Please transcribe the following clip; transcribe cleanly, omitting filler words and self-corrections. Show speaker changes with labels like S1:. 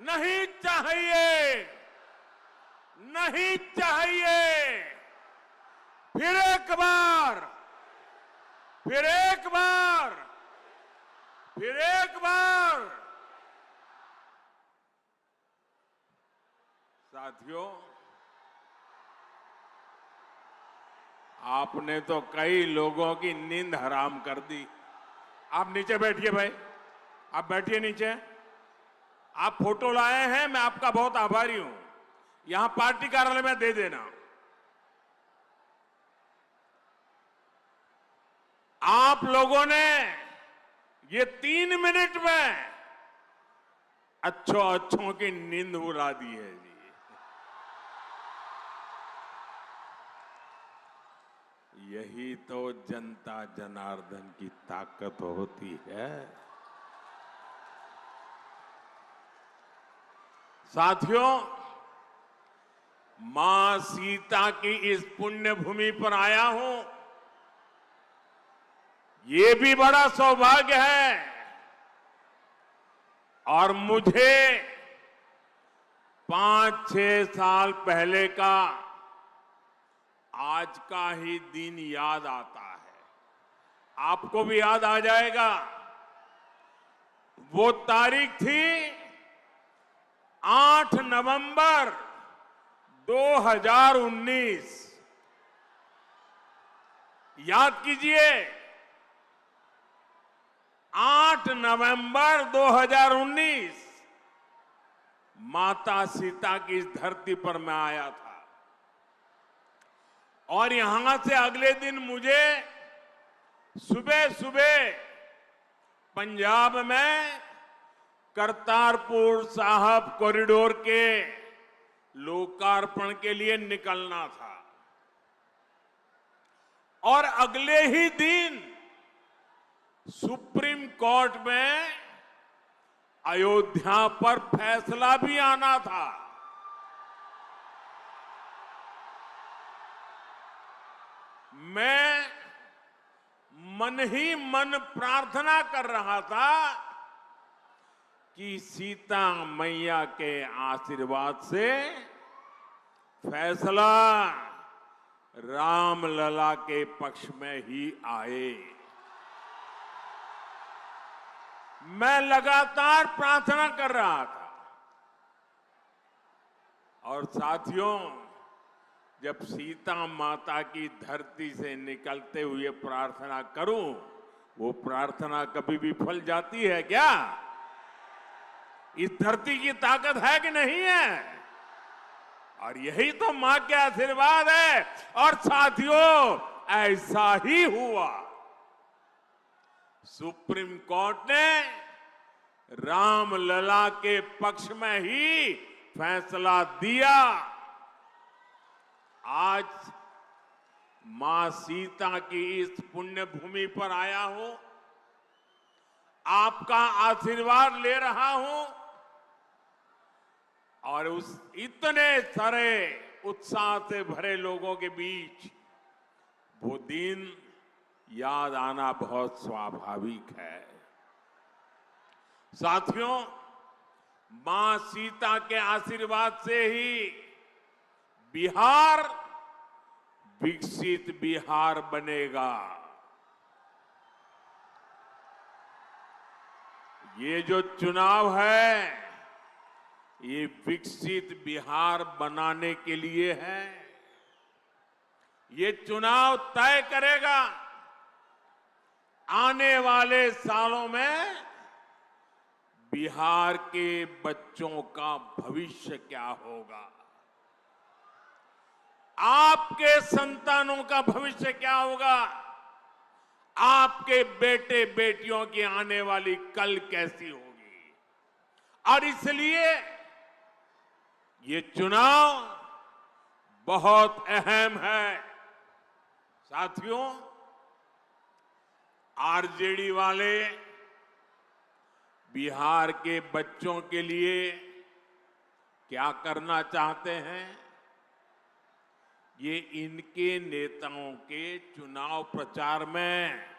S1: नहीं चाहिए, नहीं चाहिए। फिर एक बार, फिर एक बार, फिर एक बार। साथियों, आपने तो कई लोगों की नींद हराम कर दी। आप नीचे बैठिए भाई, आप बैठिए नीचे। आप फोटो लाए हैं, मैं आपका बहुत आभारी हूं। यहां पार्टी कार्यालय में दे देना। आप लोगों ने ये 3 मिनट में अच्छों की नींद उड़ा दी है जी। यही तो जनता जनार्दन की ताकत होती है। साथियों, मां सीता की इस पुण्य भूमि पर आया हूं, ये भी बड़ा सौभाग्य है। और मुझे 5-6 साल पहले का आज का ही दिन याद आता है। आपको भी याद आ जाएगा। वो तारीख थी 8 नवंबर 2019। याद कीजिए, 8 नवंबर 2019 माता सीता की इस धरती पर मैं आया था। और यहां से अगले दिन मुझे सुबह सुबह पंजाब में करतारपुर साहब कॉरिडोर के लोकार्पण के लिए निकलना था। और अगले ही दिन सुप्रीम कोर्ट में अयोध्या पर फैसला भी आना था। मैं मन ही मन प्रार्थना कर रहा था कि सीता मैया के आशीर्वाद से फैसला रामलला के पक्ष में ही आए। मैं लगातार प्रार्थना कर रहा था। और साथियों, जब सीता माता की धरती से निकलते हुए प्रार्थना करूं, वो प्रार्थना कभी विफल जाती है क्या? इस धरती की ताकत है कि नहीं है? और यही तो मां के आशीर्वाद है। और साथियों, ऐसा ही हुआ। सुप्रीम कोर्ट ने रामलला के पक्ष में ही फैसला दिया। आज मां सीता की इस पुण्य भूमि पर आया हूं, आपका आशीर्वाद ले रहा हूं। और उस इतने सारे उत्साह से भरे लोगों के बीच वो दिन याद आना बहुत स्वाभाविक है। साथियों, मां सीता के आशीर्वाद से ही बिहार विकसित बिहार बनेगा। ये जो चुनाव है, ये विकसित बिहार बनाने के लिए है। ये चुनाव तय करेगा आने वाले सालों में बिहार के बच्चों का भविष्य क्या होगा, आपके संतानों का भविष्य क्या होगा, आपके बेटे बेटियों की आने वाली कल कैसी होगी। और इसलिए ये चुनाव बहुत अहम है। साथियों, आरजेडी वाले बिहार के बच्चों के लिए क्या करना चाहते हैं, ये इनके नेताओं के चुनाव प्रचार में